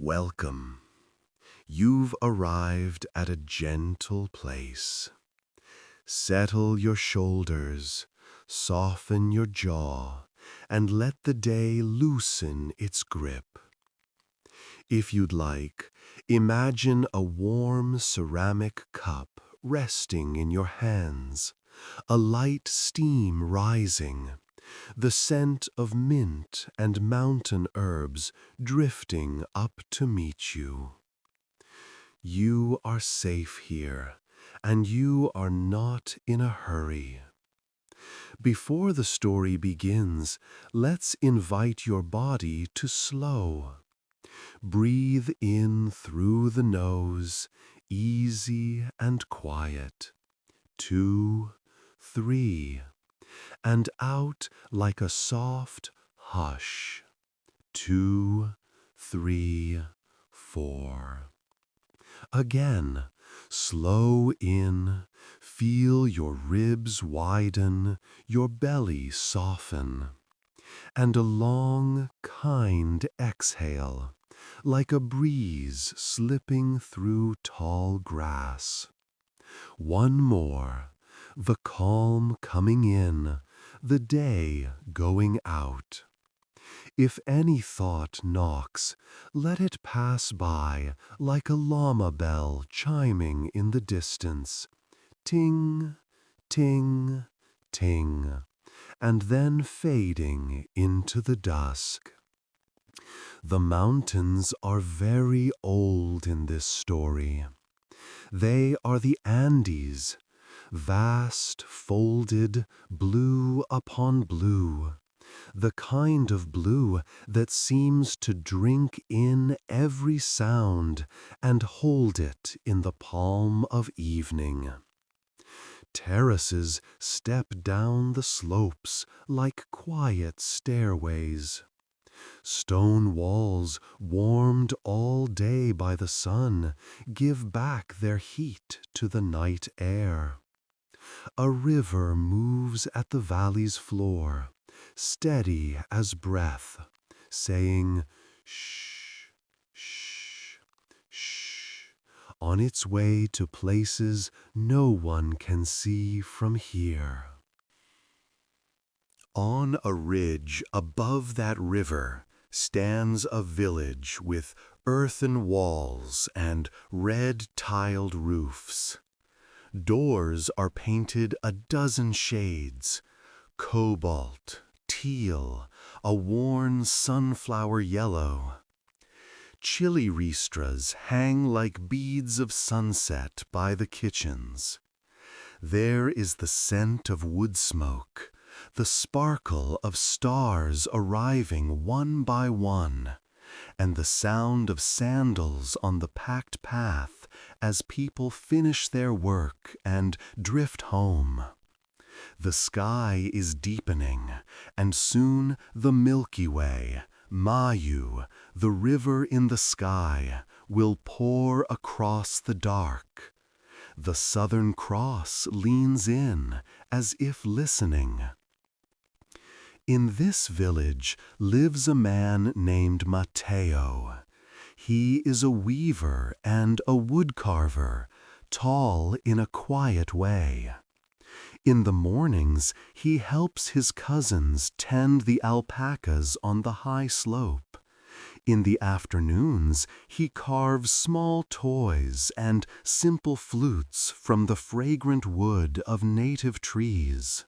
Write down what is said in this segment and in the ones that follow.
Welcome. You've arrived at a gentle place. Settle your shoulders, soften your jaw, and let the day loosen its grip. If you'd like, imagine a warm ceramic cup resting in your hands, a light steam rising, the scent of mint and mountain herbs drifting up to meet you. You are safe here, and you are not in a hurry. Before the story begins, let's invite your body to slow. Breathe in through the nose, easy and quiet. 2, 3. And out like a soft hush. 2, 3, 4. Again, slow in, feel your ribs widen, your belly soften. And a long, kind exhale, like a breeze slipping through tall grass. One more, the calm coming in, the day going out. If any thought knocks, let it pass by like a llama bell chiming in the distance. Ting, ting, ting, and then fading into the dusk. The mountains are very old in this story. They are the Andes, vast, folded, blue upon blue, the kind of blue that seems to drink in every sound and hold it in the palm of evening. Terraces step down the slopes like quiet stairways. Stone walls, warmed all day by the sun, give back their heat to the night air. A river moves at the valley's floor, steady as breath, saying, shh, shh, shh, on its way to places no one can see from here. On a ridge above that river stands a village with earthen walls and red-tiled roofs. Doors are painted a dozen shades: cobalt, teal, a worn sunflower yellow. Chili ristras hang like beads of sunset by the kitchens. There is the scent of wood smoke, the sparkle of stars arriving one by one, and the sound of sandals on the packed path as people finish their work and drift home. The sky is deepening, and soon the Milky Way, Mayu, the river in the sky, will pour across the dark. The Southern Cross leans in, as if listening. In this village lives a man named Mateo. He is a weaver and a woodcarver, tall in a quiet way. In the mornings, he helps his cousins tend the alpacas on the high slope. In the afternoons, he carves small toys and simple flutes from the fragrant wood of native trees.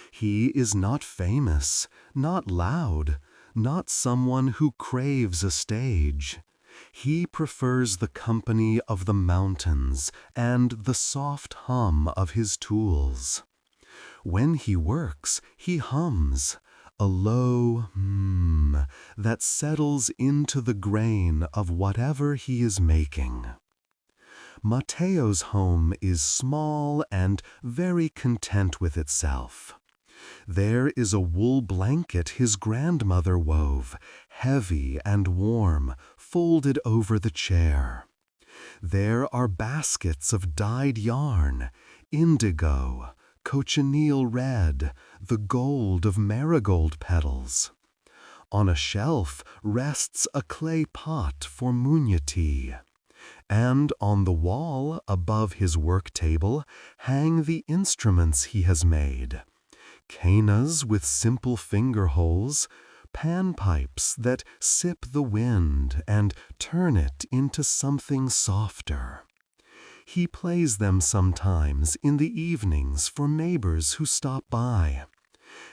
He is not famous, not loud, not someone who craves a stage. He prefers the company of the mountains and the soft hum of his tools. When he works, he hums, a low that settles into the grain of whatever he is making. Mateo's home is small and very content with itself. There is a wool blanket his grandmother wove, heavy and warm, folded over the chair. There are baskets of dyed yarn, indigo, cochineal red, the gold of marigold petals. On a shelf rests a clay pot for munyati, and on the wall above his work table hang the instruments he has made. Canas with simple finger holes, panpipes that sip the wind and turn it into something softer. He plays them sometimes in the evenings for neighbors who stop by.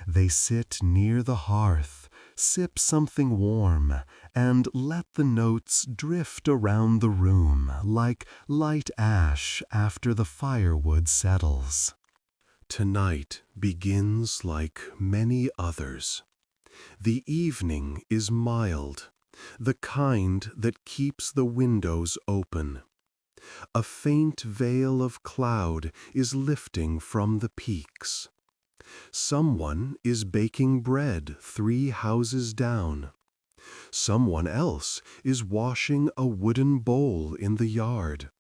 They sit near the hearth, sip something warm, and let the notes drift around the room like light ash after the firewood settles. Tonight begins like many others. The evening is mild, the kind that keeps the windows open. A faint veil of cloud is lifting from the peaks. Someone is baking bread 3 houses down. Someone else is washing a wooden bowl in the yard,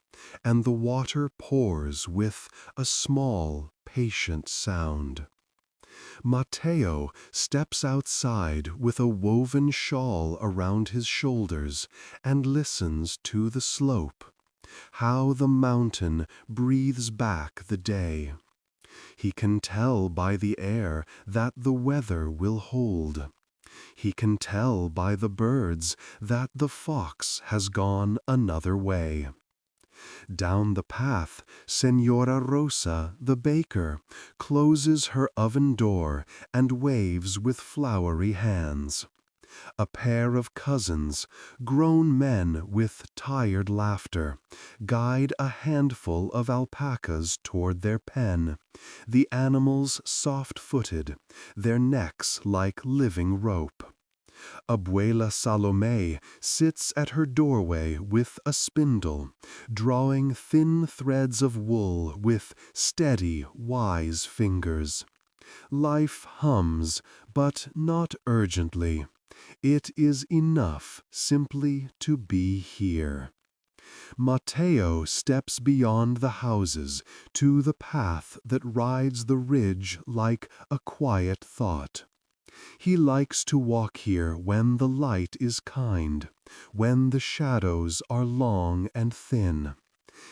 and the water pours with a small, patient sound. Matteo steps outside with a woven shawl around his shoulders and listens to the slope, how the mountain breathes back the day. He can tell by the air that the weather will hold. He can tell by the birds that the fox has gone another way. Down the path, Senora Rosa, the baker, closes her oven door and waves with flowery hands. A pair of cousins, grown men with tired laughter, guide a handful of alpacas toward their pen, the animals soft-footed, their necks like living rope. Abuela Salome sits at her doorway with a spindle, drawing thin threads of wool with steady, wise fingers. Life hums, but not urgently. It is enough simply to be here. Matteo steps beyond the houses to the path that rides the ridge like a quiet thought. He likes to walk here when the light is kind, when the shadows are long and thin.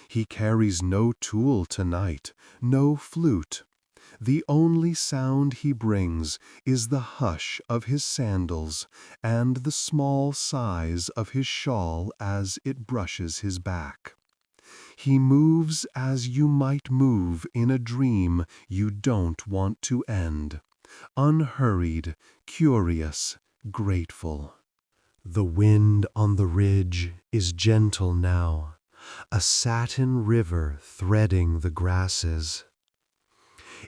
He carries no tool tonight, no flute. The only sound he brings is the hush of his sandals and the small sighs of his shawl as it brushes his back. He moves as you might move in a dream you don't want to end, unhurried, curious, grateful. The wind on the ridge is gentle now, a satin river threading the grasses.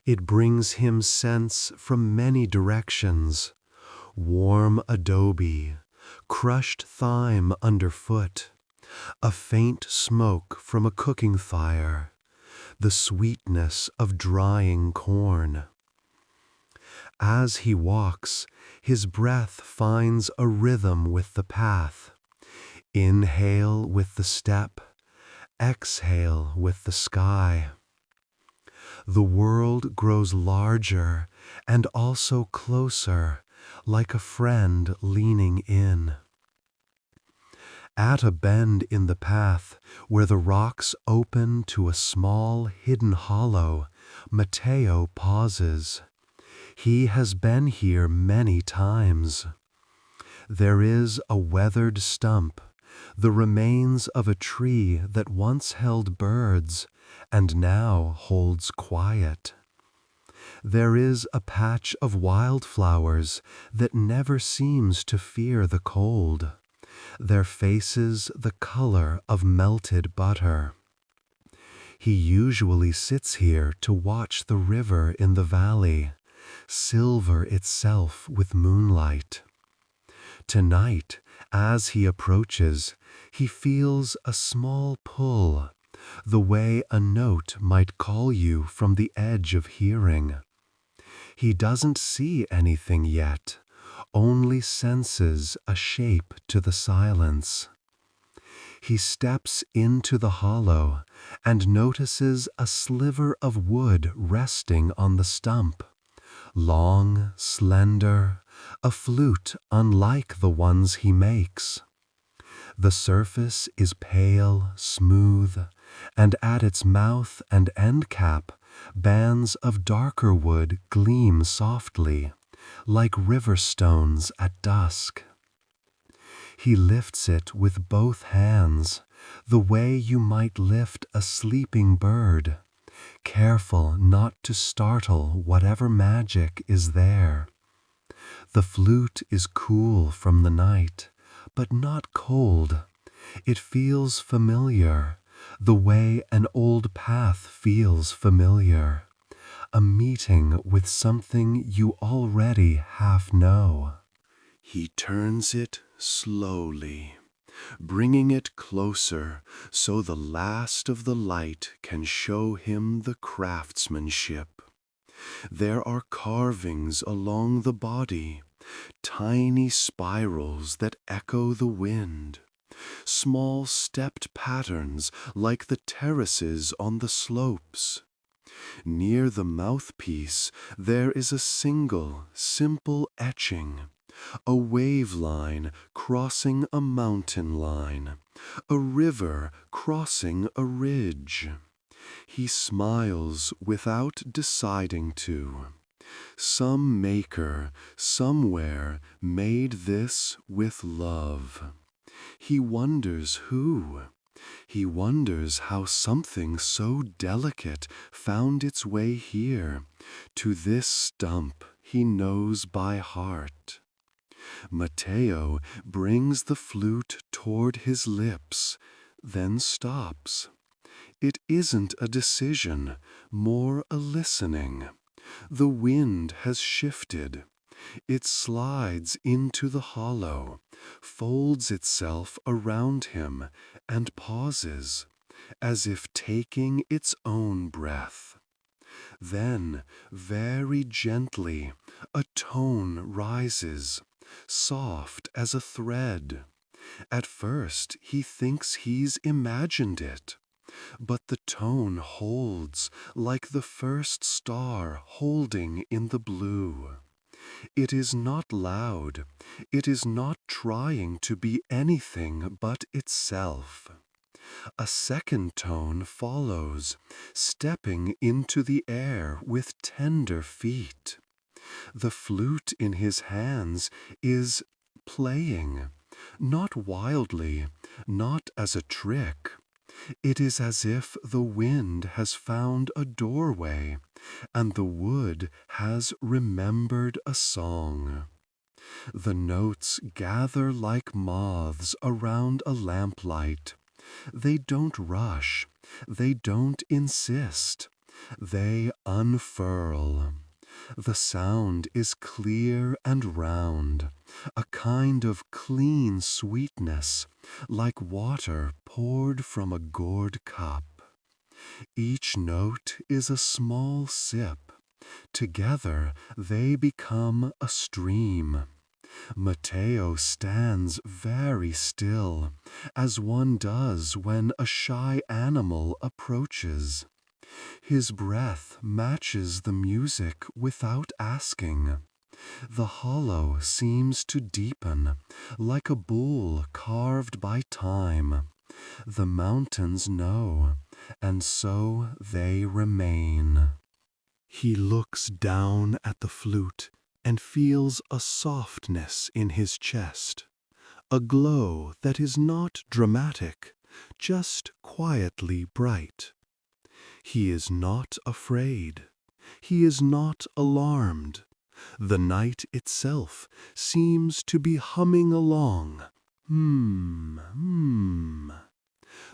It brings him scents from many directions, warm adobe, crushed thyme underfoot, a faint smoke from a cooking fire, the sweetness of drying corn. As he walks, his breath finds a rhythm with the path. Inhale with the step, exhale with the sky. The world grows larger and also closer, like a friend leaning in. At a bend in the path, where the rocks open to a small hidden hollow, Matteo pauses. He has been here many times. There is a weathered stump, the remains of a tree that once held birds and now holds quiet. There is a patch of wildflowers that never seems to fear the cold, their faces the color of melted butter. He usually sits here to watch the river in the valley, silver itself with moonlight. Tonight, as he approaches, he feels a small pull, the way a note might call you from the edge of hearing. He doesn't see anything yet, only senses a shape to the silence. He steps into the hollow and notices a sliver of wood resting on the stump, long, slender, a flute unlike the ones he makes. The surface is pale, smooth, and at its mouth and end cap, bands of darker wood gleam softly, like river stones at dusk. He lifts it with both hands, the way you might lift a sleeping bird, careful not to startle whatever magic is there. The flute is cool from the night, but not cold. It feels familiar, the way an old path feels familiar, a meeting with something you already half know. He turns it slowly, bringing it closer so the last of the light can show him the craftsmanship. There are carvings along the body, tiny spirals that echo the wind, small stepped patterns like the terraces on the slopes. Near the mouthpiece there is a single, simple etching, a wave line crossing a mountain line, a river crossing a ridge. He smiles without deciding to. Some maker somewhere made this with love. He wonders who. He wonders how something so delicate found its way here, to this stump he knows by heart. Matteo brings the flute toward his lips, then stops. It isn't a decision, more a listening. The wind has shifted. It slides into the hollow, folds itself around him, and pauses, as if taking its own breath. Then, very gently, a tone rises, soft as a thread. At first he thinks he's imagined it, but the tone holds like the first star holding in the blue. It is not loud. It is not trying to be anything but itself. A second tone follows, stepping into the air with tender feet. The flute in his hands is playing, not wildly, not as a trick. It is as if the wind has found a doorway, and the wood has remembered a song. The notes gather like moths around a lamplight. They don't rush. They don't insist. They unfurl. The sound is clear and round, a kind of clean sweetness, like water poured from a gourd cup. Each note is a small sip. Together they become a stream. Matteo stands very still, as one does when a shy animal approaches. His breath matches the music without asking. The hollow seems to deepen, like a bull carved by time. The mountains know, and so they remain. He looks down at the flute and feels a softness in his chest, a glow that is not dramatic, just quietly bright. He is not afraid. He is not alarmed. The night itself seems to be humming along.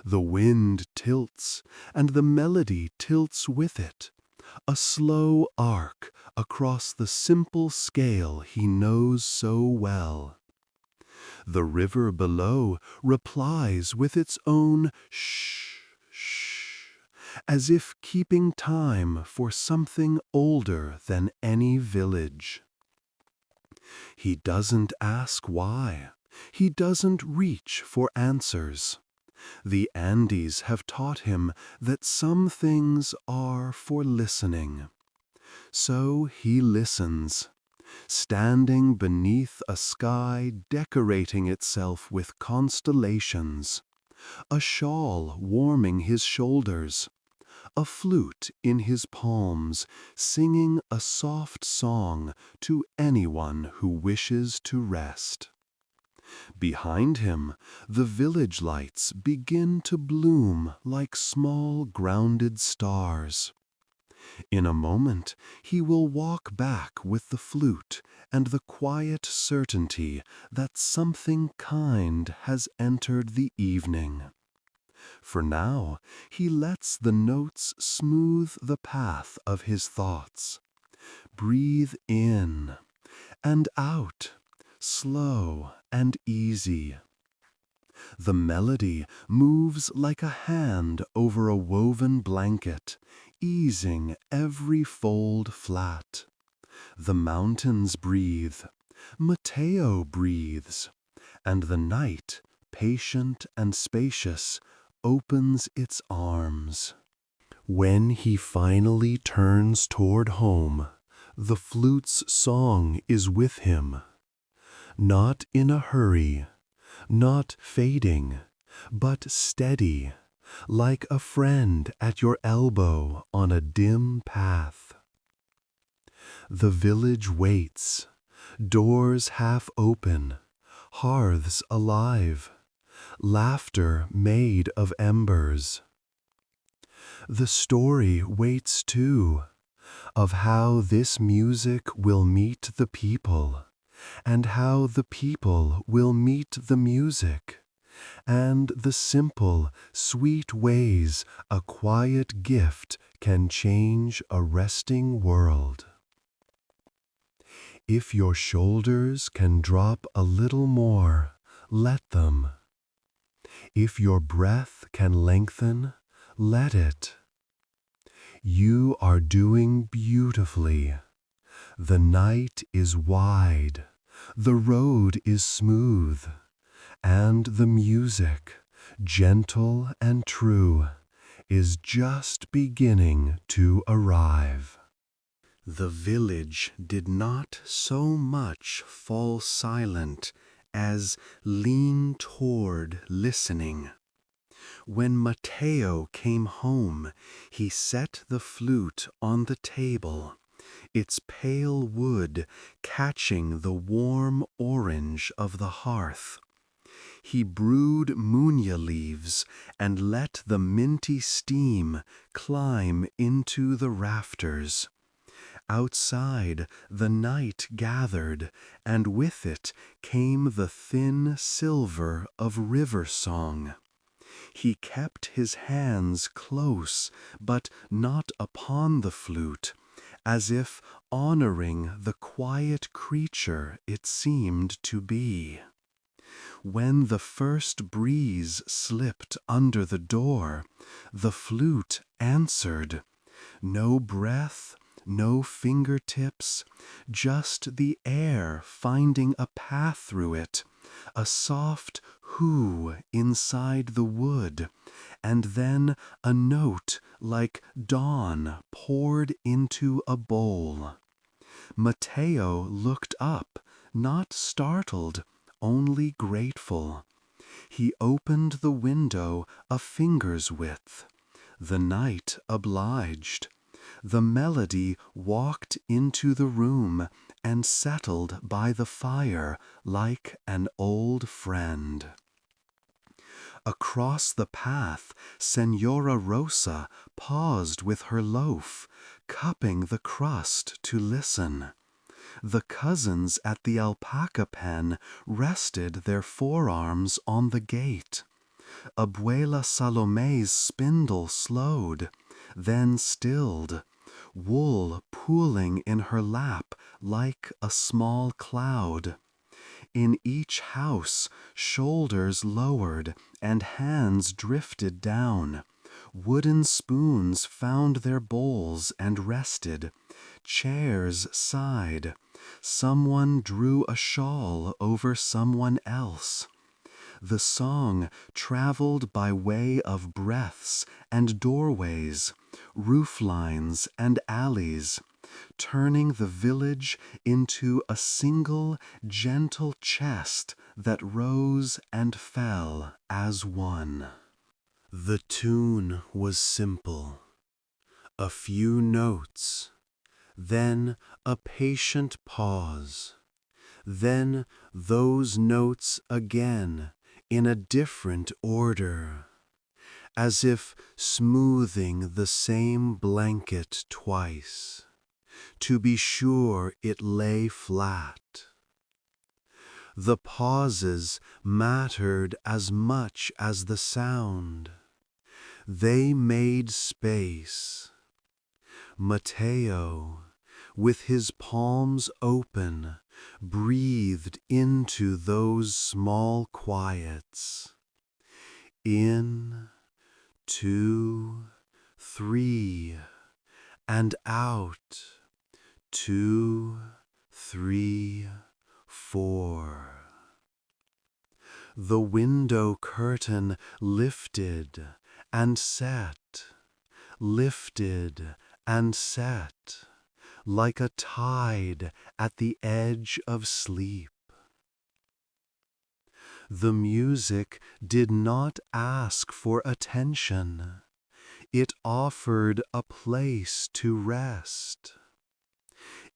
The wind tilts, and the melody tilts with it, a slow arc across the simple scale he knows so well. The river below replies with its own shh, shh, as if keeping time for something older than any village. He doesn't ask why. He doesn't reach for answers. The Andes have taught him that some things are for listening. So he listens, standing beneath a sky decorating itself with constellations, a shawl warming his shoulders, a flute in his palms, singing a soft song to anyone who wishes to rest. Behind him, the village lights begin to bloom like small grounded stars. In a moment, he will walk back with the flute and the quiet certainty that something kind has entered the evening. For now, he lets the notes smooth the path of his thoughts. Breathe in and out, slow and easy. The melody moves like a hand over a woven blanket, easing every fold flat. The mountains breathe, Mateo breathes, and the night, patient and spacious, opens its arms. When he finally turns toward home, the flute's song is with him. Not in a hurry, not fading, but steady, like a friend at your elbow on a dim path. The village waits, doors half open, hearths alive, laughter made of embers. The story waits too, of how this music will meet the people, and how the people will meet the music, and the simple, sweet ways a quiet gift can change a resting world. If your shoulders can drop a little more, let them. If your breath can lengthen, let it. You are doing beautifully. The night is wide, the road is smooth, and the music, gentle and true, is just beginning to arrive. The village did not so much fall silent as lean toward listening. When Mateo came home, he set the flute on the table, its pale wood catching the warm orange of the hearth. He brewed munya leaves and let the minty steam climb into the rafters. Outside, the night gathered, and with it came the thin silver of river song. He kept his hands close, but not upon the flute, as if honoring the quiet creature it seemed to be. When the first breeze slipped under the door, the flute answered. No breath, no fingertips, just the air finding a path through it, a soft whoo inside the wood, and then a note like dawn poured into a bowl. Mateo looked up, not startled, only grateful. He opened the window a finger's width. The night obliged. The melody walked into the room and settled by the fire like an old friend. Across the path, Senora Rosa paused with her loaf, cupping the crust to listen. The cousins at the alpaca pen rested their forearms on the gate. Abuela Salome's spindle slowed, then stilled, wool pooling in her lap like a small cloud. In each house, shoulders lowered and hands drifted down. Wooden spoons found their bowls and rested. Chairs sighed. Someone drew a shawl over someone else. The song traveled by way of breaths and doorways, roof lines and alleys, turning the village into a single gentle chest that rose and fell as one. The tune was simple, a few notes, then a patient pause, then those notes again in a different order, as if smoothing the same blanket twice, to be sure it lay flat. The pauses mattered as much as the sound. They made space. Mateo, with his palms open, breathed into those small quiets. In, 2, 3, and out, 2, 3, 4. The window curtain lifted and set, lifted and set, like a tide at the edge of sleep. The music did not ask for attention. It offered a place to rest.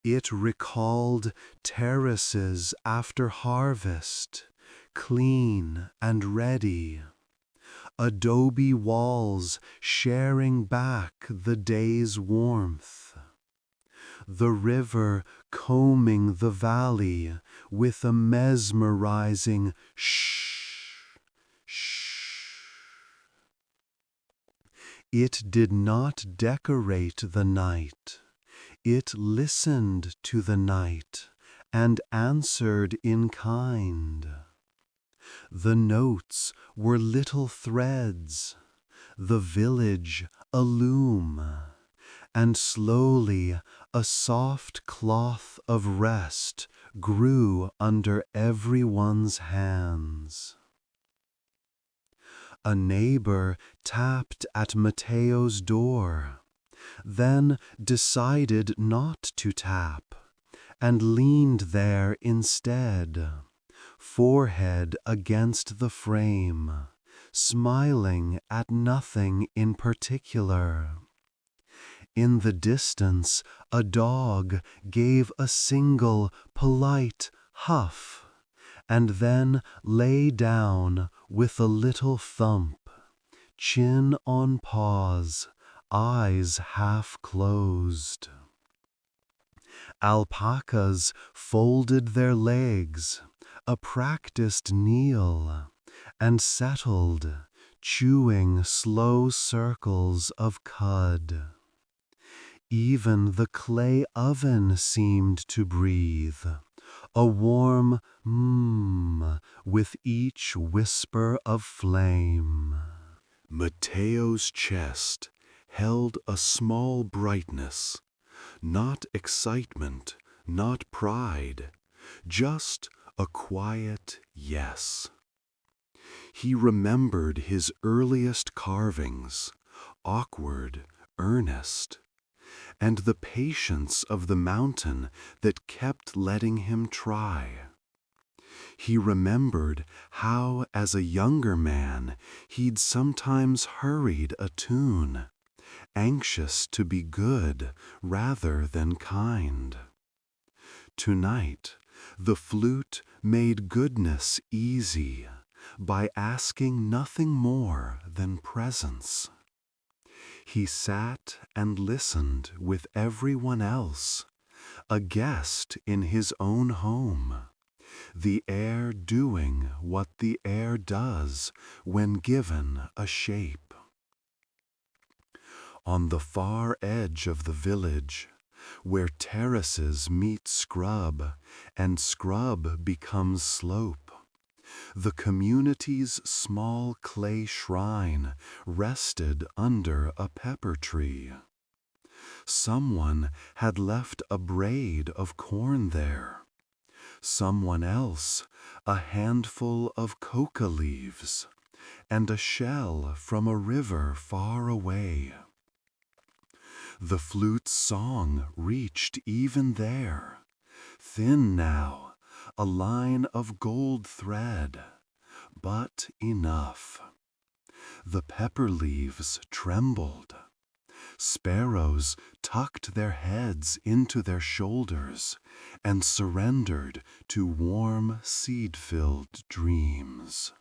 It recalled terraces after harvest, clean and ready, adobe walls sharing back the day's warmth, the river combing the valley with a mesmerizing shh, shh. It did not decorate the night. It listened to the night and answered in kind. The notes were little threads, the village a loom, and slowly a soft cloth of rest grew under everyone's hands. A neighbor tapped at Mateo's door, then decided not to tap, and leaned there instead, forehead against the frame, smiling at nothing in particular. In the distance, a dog gave a single polite huff, and then lay down with a little thump, chin on paws, eyes half closed. Alpacas folded their legs, a practiced kneel, and settled, chewing slow circles of cud. Even the clay oven seemed to breathe, a warm with each whisper of flame. Mateo's chest held a small brightness, not excitement, not pride, just a quiet yes. He remembered his earliest carvings, awkward, earnest, and the patience of the mountain that kept letting him try. He remembered how, as a younger man, he'd sometimes hurried a tune, anxious to be good rather than kind. Tonight, the flute made goodness easy by asking nothing more than presence. He sat and listened with everyone else, a guest in his own home, the air doing what the air does when given a shape. On the far edge of the village, where terraces meet scrub and scrub becomes slope, the community's small clay shrine rested under a pepper tree. Someone had left a braid of corn there. Someone else a handful of coca leaves and a shell from a river far away. The flute's song reached even there, thin now, a line of gold thread, but enough. The pepper leaves trembled. Sparrows tucked their heads into their shoulders and surrendered to warm, seed-filled dreams.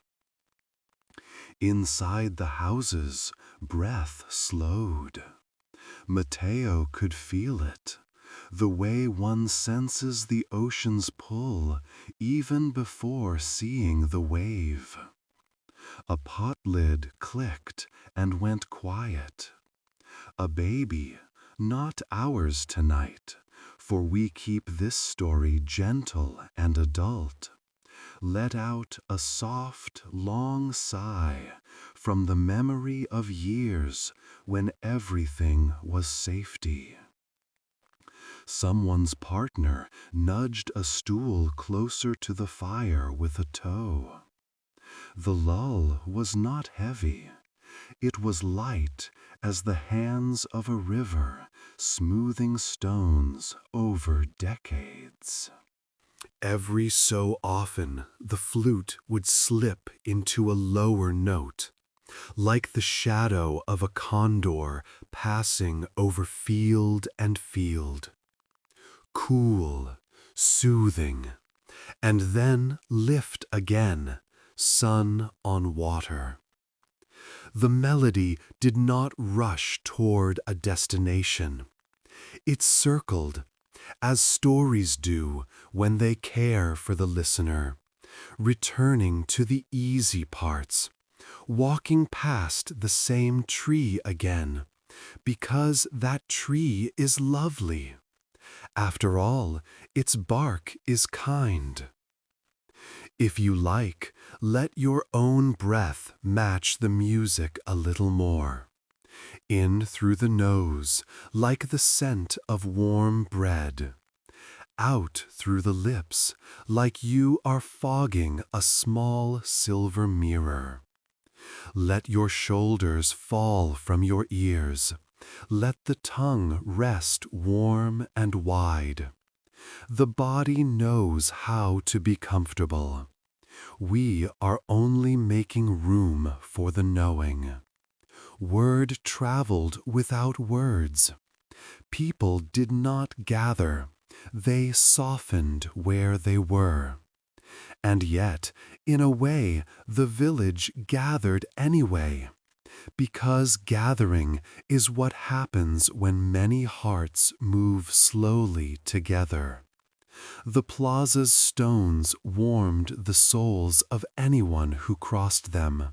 Inside the houses, breath slowed. Mateo could feel it, the way one senses the ocean's pull even before seeing the wave. A pot lid clicked and went quiet. A baby, not ours tonight, for we keep this story gentle and adult, let out a soft, long sigh from the memory of years when everything was safety. Someone's partner nudged a stool closer to the fire with a toe. The lull was not heavy. It was light as the hands of a river smoothing stones over decades. Every so often, the flute would slip into a lower note, like the shadow of a condor passing over field and field. Cool, soothing, and then lift again, sun on water. The melody did not rush toward a destination. It circled, as stories do when they care for the listener, returning to the easy parts, walking past the same tree again, because that tree is lovely. After all, its bark is kind. If you like, let your own breath match the music a little more. In through the nose, like the scent of warm bread. Out through the lips, like you are fogging a small silver mirror. Let your shoulders fall from your ears. Let the tongue rest warm and wide. The body knows how to be comfortable. We are only making room for the knowing. Word traveled without words. People did not gather. They softened where they were. And yet, in a way, the village gathered anyway, because gathering is what happens when many hearts move slowly together. The plaza's stones warmed the souls of anyone who crossed them.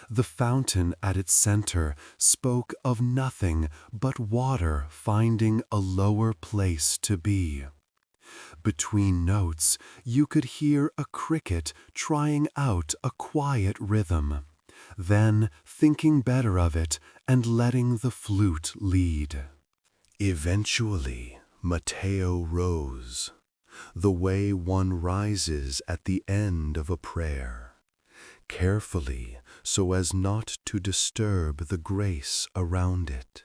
The fountain at its center spoke of nothing but water finding a lower place to be. Between notes, you could hear a cricket trying out a quiet rhythm, then thinking better of it and letting the flute lead. Eventually, Mateo rose, the way one rises at the end of a prayer, carefully so as not to disturb the grace around it.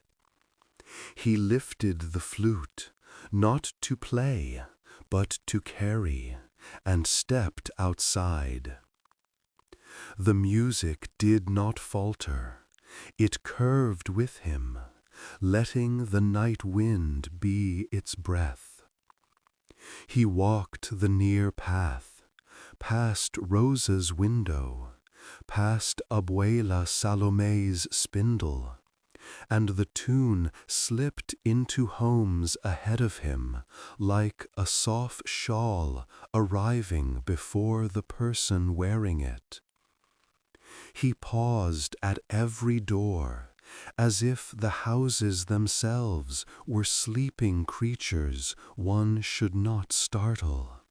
He lifted the flute, not to play, but to carry, and stepped outside. The music did not falter. It curved with him, letting the night wind be its breath. He walked the near path, past Rosa's window, past Abuela Salome's spindle, and the tune slipped into homes ahead of him like a soft shawl arriving before the person wearing it. He paused at every door, as if the houses themselves were sleeping creatures one should not startle.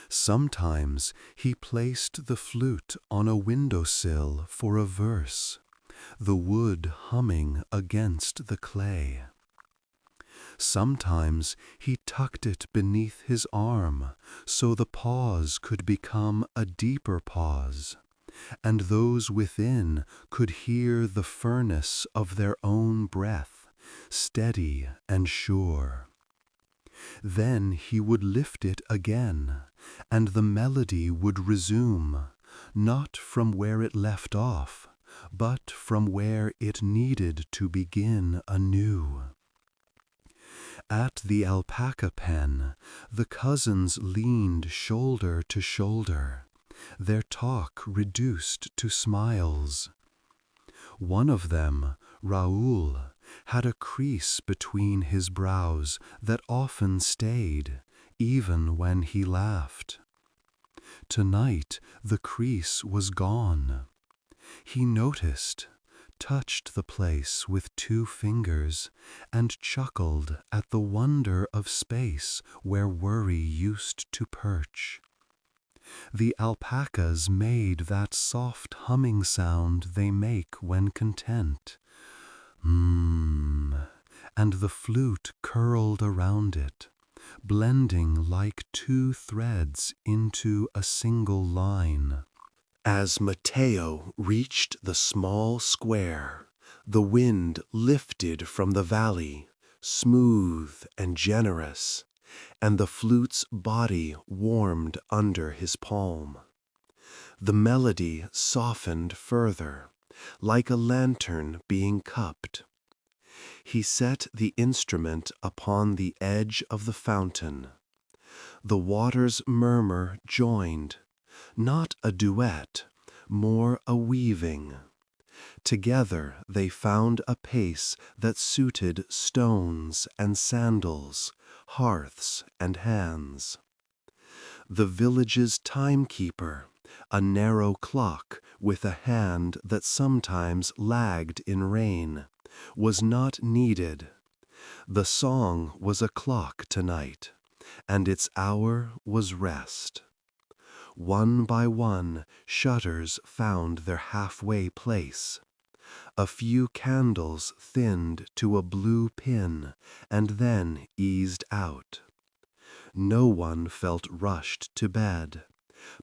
Sometimes he placed the flute on a windowsill for a verse, the wood humming against the clay. Sometimes he tucked it beneath his arm so the pause could become a deeper pause, and those within could hear the furnace of their own breath steady and sure. Then he would lift it again, and the melody would resume, not from where it left off, but from where it needed to begin anew. At the alpaca pen, the cousins leaned shoulder to shoulder, their talk reduced to smiles. One of them, Raoul, had a crease between his brows that often stayed, even when he laughed. Tonight the crease was gone. He noticed, touched the place with 2 fingers, and chuckled at the wonder of space where worry used to perch. The alpacas made that soft humming sound they make when content. And the flute curled around it, blending like 2 threads into a single line. As Matteo reached the small square, the wind lifted from the valley, smooth and generous, and the flute's body warmed under his palm. The melody softened further, like a lantern being cupped. He set the instrument upon the edge of the fountain. The water's murmur joined, not a duet, more a weaving. Together they found a pace that suited stones and sandals, hearths and hands. The village's timekeeper, a narrow clock with a hand that sometimes lagged in rain, was not needed. The song was a clock tonight, and its hour was rest. One by one, shutters found their halfway place. A few candles thinned to a blue pin and then eased out. No one felt rushed to bed,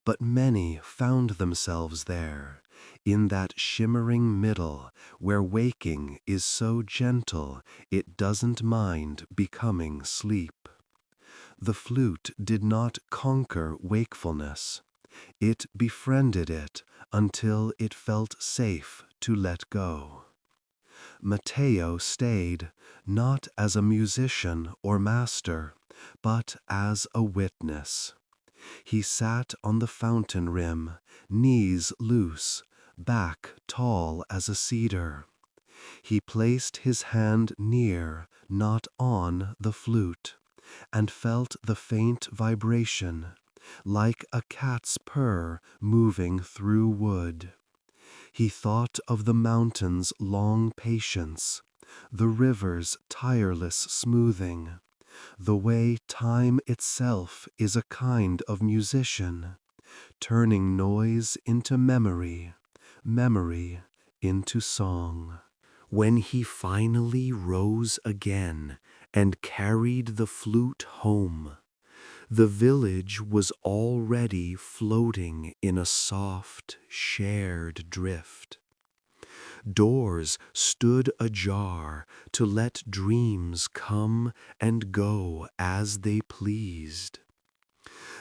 but many found themselves there, in that shimmering middle where waking is so gentle it doesn't mind becoming sleep. The flute did not conquer wakefulness. It befriended it until it felt safe to let go. Matteo stayed, not as a musician or master, but as a witness. He sat on the fountain rim, knees loose, back tall as a cedar. He placed his hand near, not on, the flute, and felt the faint vibration, like a cat's purr moving through wood. He thought of the mountain's long patience, the river's tireless smoothing, the way time itself is a kind of musician, turning noise into memory, memory into song. When he finally rose again and carried the flute home, the village was already floating in a soft, shared drift. Doors stood ajar to let dreams come and go as they pleased.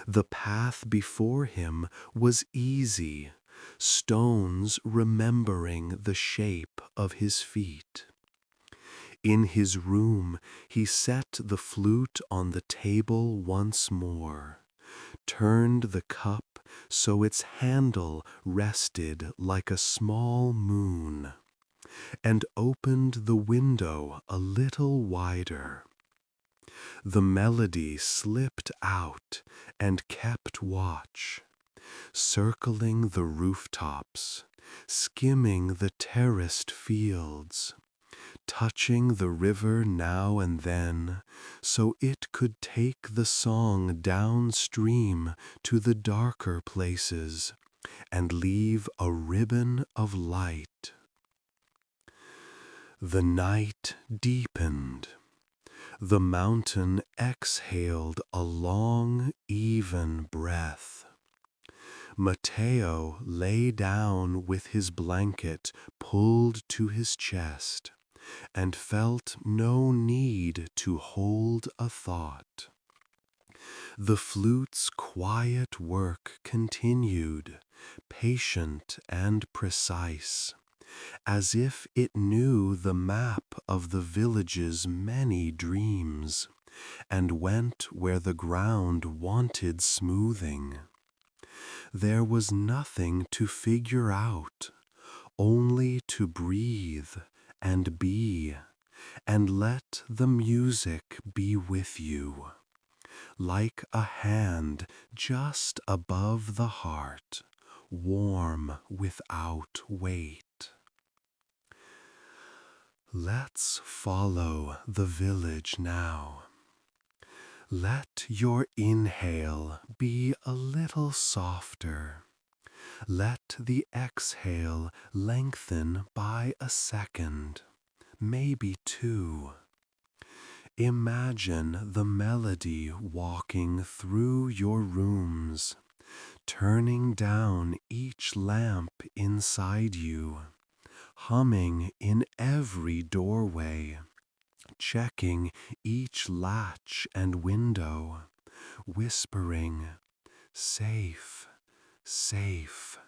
The path before him was easy, stones remembering the shape of his feet. In his room he set the flute on the table once more, turned the cup so its handle rested like a small moon, and opened the window a little wider. The melody slipped out and kept watch, circling the rooftops, skimming the terraced fields, touching the river now and then, so it could take the song downstream to the darker places and leave a ribbon of light. The night deepened. The mountain exhaled a long, even breath. Matteo lay down with his blanket pulled to his chest, and felt no need to hold a thought. The flute's quiet work continued, patient and precise, as if it knew the map of the village's many dreams, and went where the ground wanted smoothing. There was nothing to figure out, only to breathe and be, and let the music be with you, like a hand just above the heart, warm without weight. Let's follow the village now. Let your inhale be a little softer. Let the exhale lengthen by a second, maybe two. Imagine the melody walking through your rooms, turning down each lamp inside you, humming in every doorway, checking each latch and window, whispering, "Safe, safe,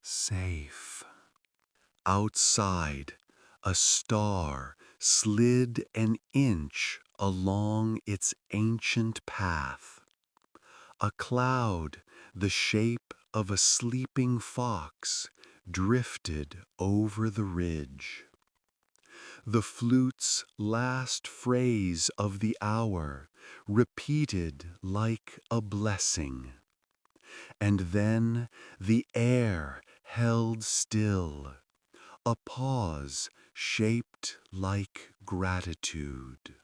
safe." Outside, a star slid an inch along its ancient path. A cloud, the shape of a sleeping fox, drifted over the ridge. The flute's last phrase of the hour, repeated like a blessing. And then the air held still, a pause shaped like gratitude.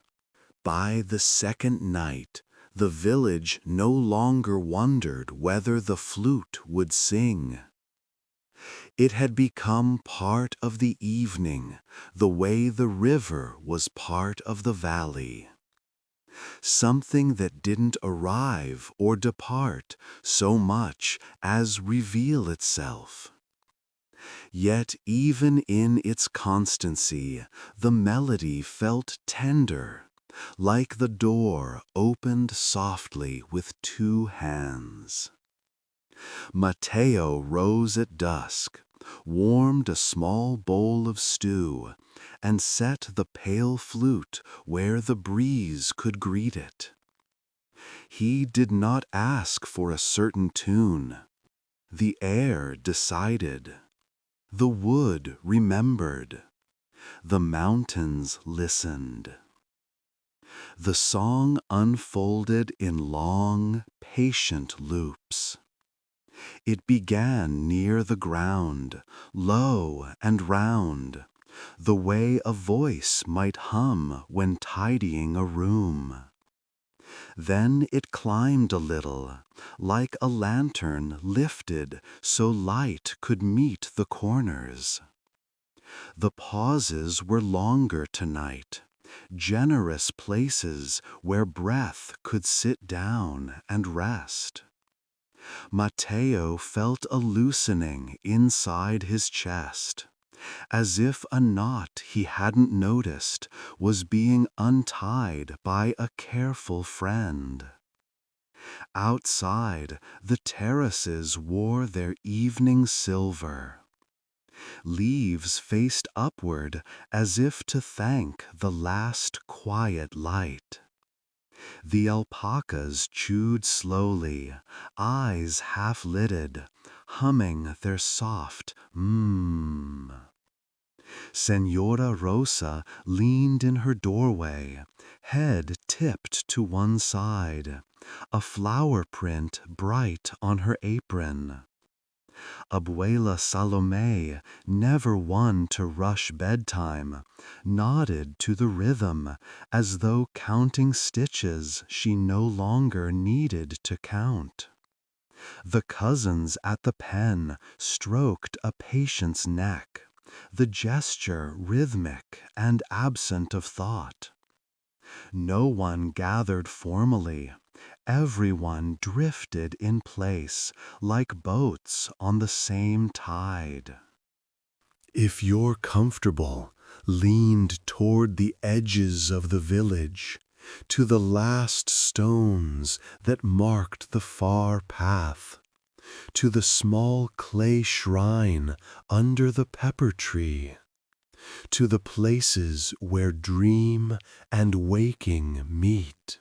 By the second night, the village no longer wondered whether the flute would sing. It had become part of the evening, the way the river was part of the valley. Something that didn't arrive or depart so much as reveal itself. Yet even in its constancy, the melody felt tender, like the door opened softly with two hands. Matteo rose at dusk, warmed a small bowl of stew, and set the pale flute where the breeze could greet it. He did not ask for a certain tune. The air decided. The wood remembered. The mountains listened. The song unfolded in long, patient loops. It began near the ground, low and round, the way a voice might hum when tidying a room. Then it climbed a little, like a lantern lifted so light could meet the corners. The pauses were longer tonight, generous places where breath could sit down and rest. Matteo felt a loosening inside his chest, as if a knot he hadn't noticed was being untied by a careful friend. Outside, the terraces wore their evening silver. Leaves faced upward as if to thank the last quiet light. The alpacas chewed slowly, eyes half-lidded, humming their soft mmm. Senora Rosa leaned in her doorway, head tipped to one side, a flower print bright on her apron. Abuela Salome, never one to rush bedtime, nodded to the rhythm as though counting stitches she no longer needed to count. The cousins at the pen stroked a patient's neck, the gesture rhythmic and absent of thought. No one gathered formally. Everyone drifted in place like boats on the same tide. If you're comfortable, leaned toward the edges of the village, to the last stones that marked the far path, to the small clay shrine under the pepper tree, to the places where dream and waking meet.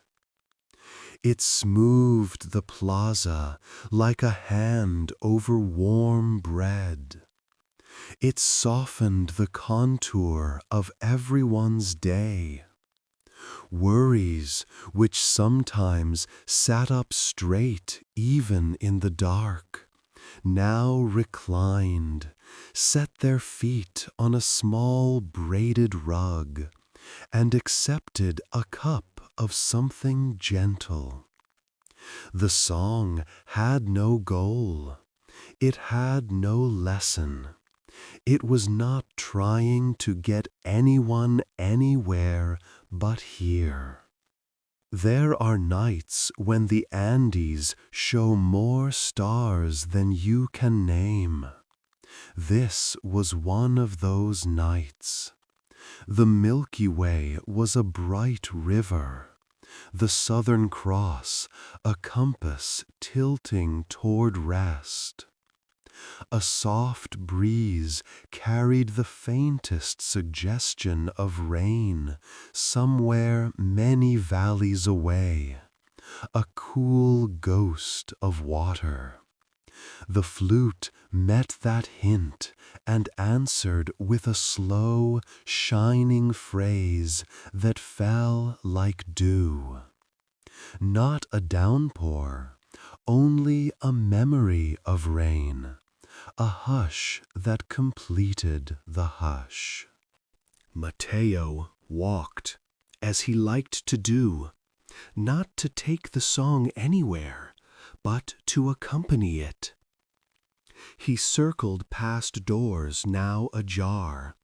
It smoothed the plaza like a hand over warm bread. It softened the contour of everyone's day. Worries, which sometimes sat up straight even in the dark, now reclined, set their feet on a small braided rug, and accepted a cup of something gentle. The song had no goal. It had no lesson. It was not trying to get anyone anywhere but here. There are nights when the Andes show more stars than you can name. This was one of those nights. The Milky Way was a bright river, the Southern Cross a compass tilting toward rest. A soft breeze carried the faintest suggestion of rain somewhere many valleys away, a cool ghost of water. The flute met that hint and answered with a slow, shining phrase that fell like dew. Not a downpour, only a memory of rain, a hush that completed the hush. Mateo walked, as he liked to do, not to take the song anywhere, but to accompany it. He circled past doors now ajar,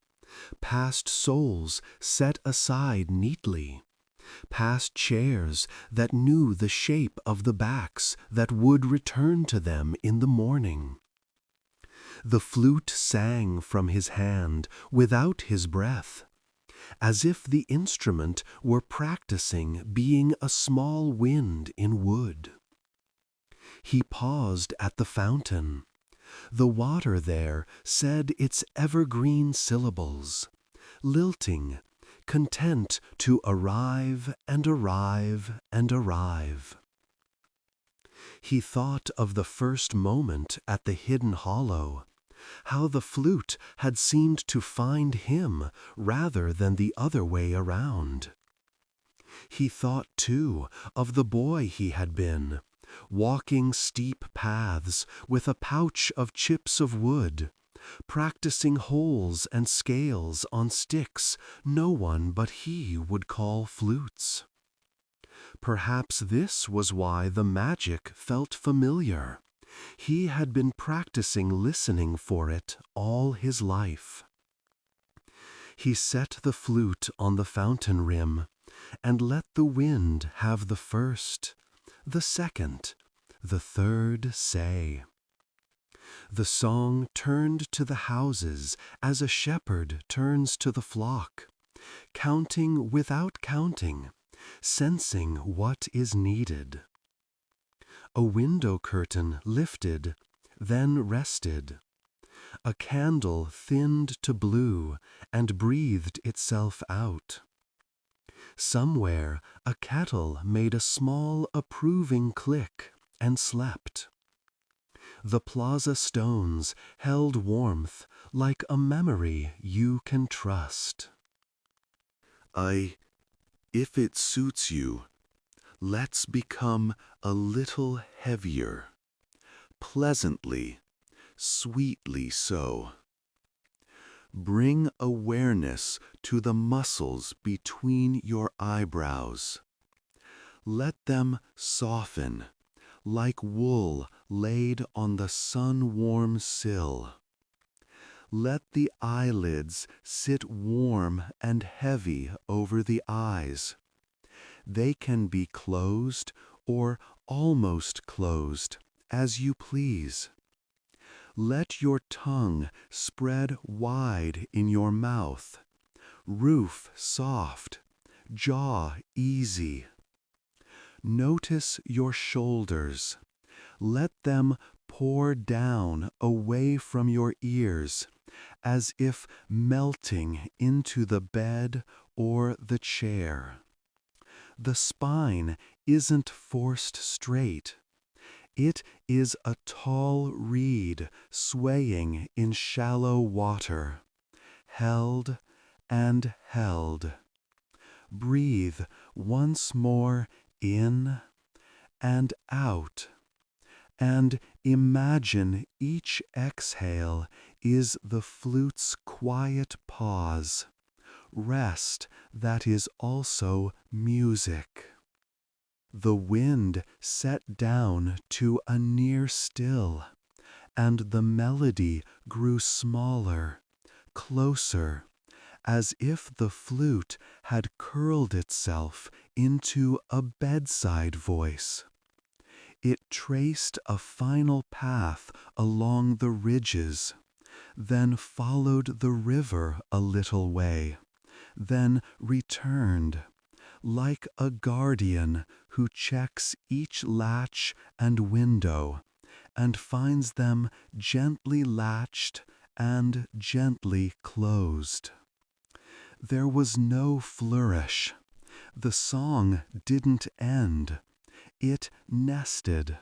past souls set aside neatly, past chairs that knew the shape of the backs that would return to them in the morning. The flute sang from his hand without his breath, as if the instrument were practicing being a small wind in wood. He paused at the fountain. The water there said its evergreen syllables, lilting, content to arrive and arrive and arrive. He thought of the first moment at the hidden hollow, how the flute had seemed to find him rather than the other way around. He thought, too, of the boy he had been, walking steep paths with a pouch of chips of wood, practicing holes and scales on sticks no one but he would call flutes. Perhaps this was why the magic felt familiar. He had been practicing listening for it all his life. He set the flute on the fountain rim and let the wind have the first, the second, the third say. The song turned to the houses as a shepherd turns to the flock, counting without counting, sensing what is needed. A window curtain lifted, then rested. A candle thinned to blue and breathed itself out. Somewhere a kettle made a small approving click and slept. The plaza stones held warmth like a memory you can trust. If it suits you, let's become a little heavier, pleasantly, sweetly so. Bring awareness to the muscles between your eyebrows. Let them soften, like wool laid on the sun-warm sill. Let the eyelids sit warm and heavy over the eyes. They can be closed or almost closed, as you please. Let your tongue spread wide in your mouth, roof soft, jaw easy. Notice your shoulders. Let them pour down away from your ears, as if melting into the bed or the chair. The spine isn't forced straight. It is a tall reed swaying in shallow water, held and held. Breathe once more in and out, and imagine each exhale is the flute's quiet pause, rest that is also music. The wind set down to a near still, and the melody grew smaller, closer, as if the flute had curled itself into a bedside voice. It traced a final path along the ridges, then followed the river a little way, then returned, like a guardian who checks each latch and window, and finds them gently latched and gently closed. There was no flourish. The song didn't end. It nested.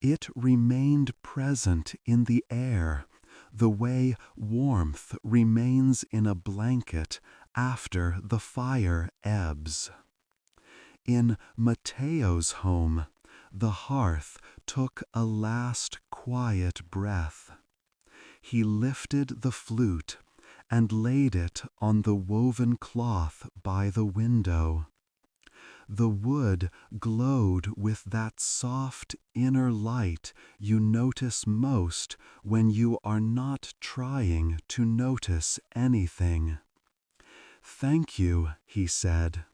It remained present in the air, the way warmth remains in a blanket after the fire ebbs. In Mateo's home, the hearth took a last quiet breath. He lifted the flute and laid it on the woven cloth by the window. The wood glowed with that soft inner light you notice most when you are not trying to notice anything. "Thank you," he said,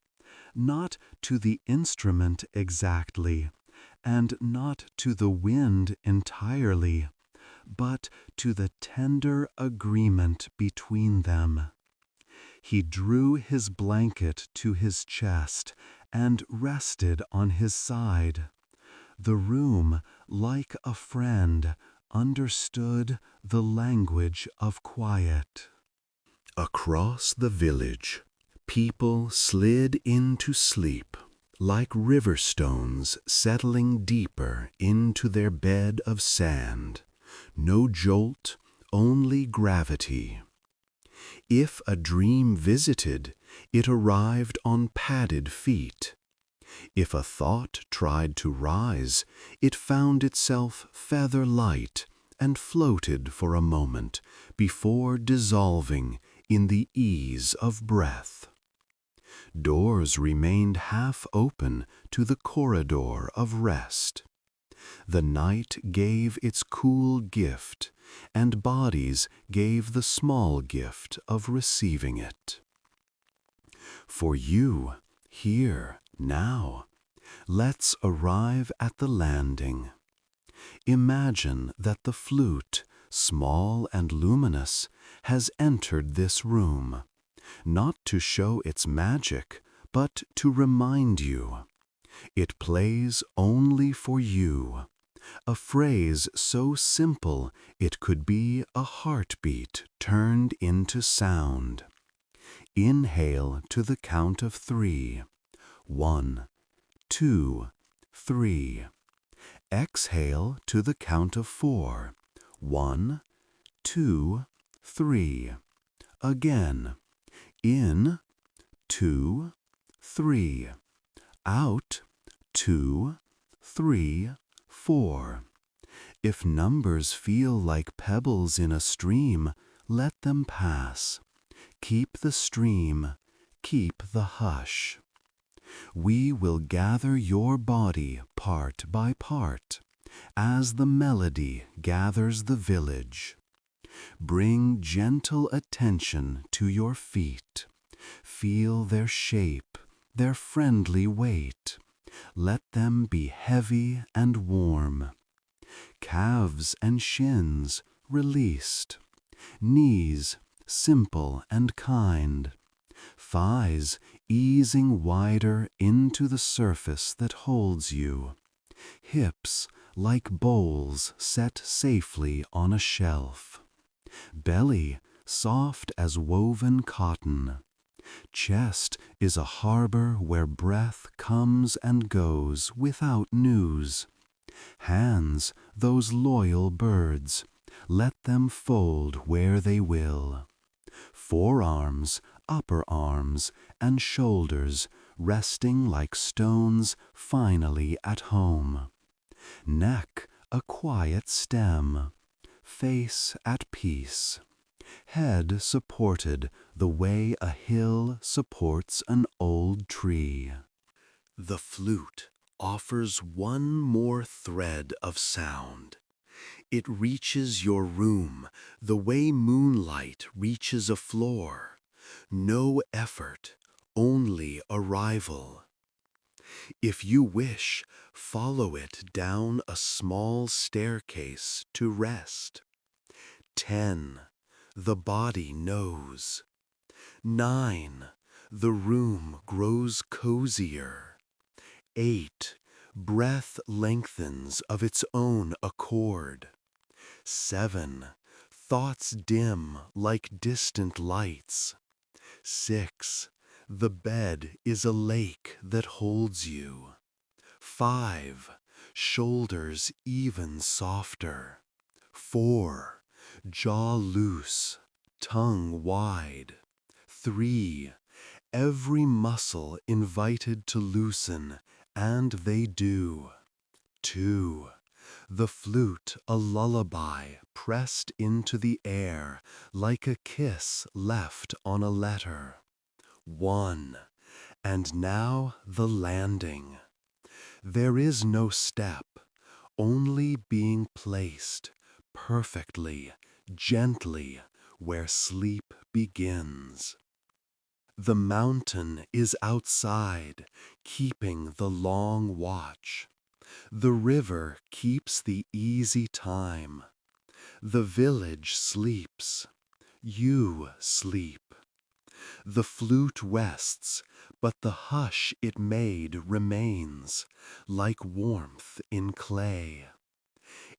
not to the instrument exactly, and not to the wind entirely, but to the tender agreement between them. He drew his blanket to his chest and rested on his side. The room, like a friend, understood the language of quiet. Across the village, people slid into sleep, like river stones settling deeper into their bed of sand. No jolt, only gravity. If a dream visited, it arrived on padded feet. If a thought tried to rise, it found itself feather light and floated for a moment before dissolving in the ease of breath. Doors remained half open to the corridor of rest. The night gave its cool gift, and bodies gave the small gift of receiving it. For you, here, now, let's arrive at the landing. Imagine that the flute, small and luminous, has entered this room, not to show its magic, but to remind you. It plays only for you. A phrase so simple it could be a heartbeat turned into sound. Inhale to the count of 3. 1, 2, 3. Exhale to the count of 4. 1, 2, 3. Again. In, 2, 3. Out, 2, 3, 4. If numbers feel like pebbles in a stream, let them pass. Keep the stream, keep the hush. We will gather your body part by part, as the melody gathers the village. Bring gentle attention to your feet. Feel their shape, their friendly weight. Let them be heavy and warm. Calves and shins released. Knees simple and kind. Thighs easing wider into the surface that holds you. Hips like bowls set safely on a shelf. Belly soft as woven cotton. Chest is a harbor where breath comes and goes without news. Hands, those loyal birds, let them fold where they will. Forearms, upper arms, and shoulders resting like stones finally at home. Neck a quiet stem, face at peace. Head supported the way a hill supports an old tree. The flute offers one more thread of sound. It reaches your room the way moonlight reaches a floor. No effort, only arrival. If you wish, follow it down a small staircase to rest. 10. The body knows. 9. The room grows cozier. 8. Breath lengthens of its own accord. 7. Thoughts dim like distant lights. 6. The bed is a lake that holds you. 5. Shoulders even softer. 4. Jaw loose, tongue wide. 3. Every muscle invited to loosen, and they do. 2. The flute a lullaby pressed into the air like a kiss left on a letter. 1. And now the landing. There is no step, only being placed perfectly, gently, where sleep begins. The mountain is outside, keeping the long watch. The river keeps the easy time. The village sleeps. You sleep. The flute rests, but the hush it made remains, like warmth in clay.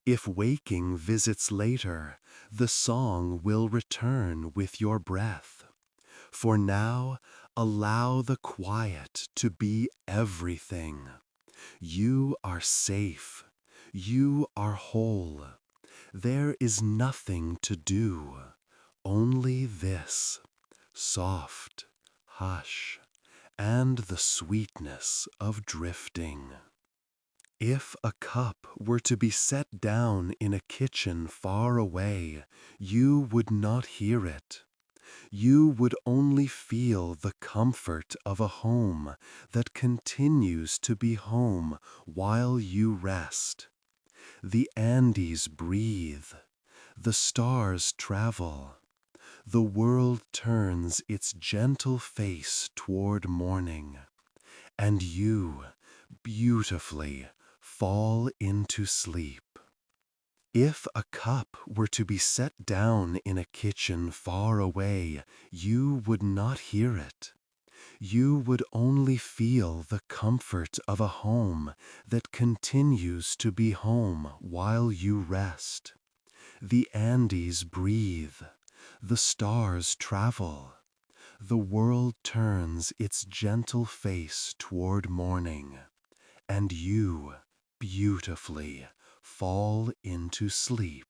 If waking visits later, the song will return with your breath. For now, allow the quiet to be everything. You are safe. You are whole. There is nothing to do, only this, soft hush, and the sweetness of drifting. If a cup were to be set down in a kitchen far away, you would not hear it. You would only feel the comfort of a home that continues to be home while you rest. The Andes breathe. The stars travel. The world turns its gentle face toward morning. And you, beautifully, fall into sleep. If a cup were to be set down in a kitchen far away, you would not hear it. You would only feel the comfort of a home that continues to be home while you rest. The Andes breathe. The stars travel. The world turns its gentle face toward morning. And you, beautifully, fall into sleep.